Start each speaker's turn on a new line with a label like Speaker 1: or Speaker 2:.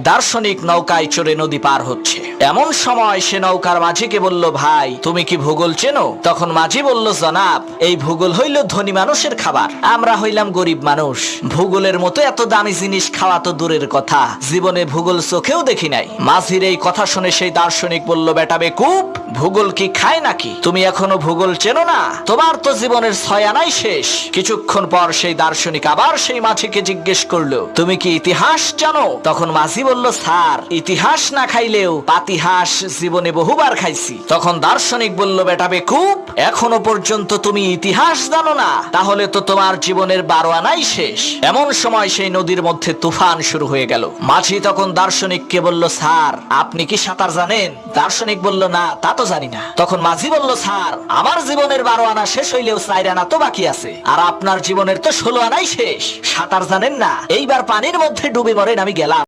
Speaker 1: দার্শনিক নৌকায় চড়ে নদী পার হচ্ছে। এমন সময় সে নৌকার মাঝিকে বলল, ভাই তুমি কি ভূগোল চেনো? তখন মাঝি বলল, জনাব, এই ভূগোল হইল ধনী মানুষের খাবার, আমরা হইলাম গরিব মানুষ। ভূগোলের মতো এত দামি জিনিস খাওয়া তো দূরের কথা, জীবনে ভূগোল চোখেও দেখি নাই। মাঝির এই কথা শুনে সেই দার্শনিক বলল, বেটা বেকুব, ভূগোল কি খায় নাকি? তুমি এখনো ভূগোল চেনো না? তোমার তো জীবনের 6 আনাই শেষ। কিছুক্ষণ পর সেই দার্শনিক আবার সেই মাঝিকে জিজ্ঞেস করলো, তুমি কি ইতিহাস জানো? তখন মাঝি বলল, স্যার, ইতিহাস না খাইলেও পাতিহাস জীবনে বহুবার খাইছি। তখন দার্শনিক বলল, বেটা বেকুব, এখনো পর্যন্ত তুমি ইতিহাস জানো না? তাহলে তো তোমার জীবনের 12 আনাই শেষ। এমন সময় সেই নদীর মধ্যে তুফান শুরু হয়ে গেল। মাঝি তখন দার্শনিককে বলল, স্যার, আপনি কি সাঁতার জানেন? দার্শনিক বলল, না, তা তো জানি না। তখন মাঝি বলল, স্যার, আমার জীবনের 12 আনা শেষ হইলেও 4 আনা তো বাকি আছে, আর আপনার জীবনের তো 16 আনাই শেষ। সাঁতার জানেন না? এইবার পানির মধ্যে ডুবে মরেন, আমি গেলাম।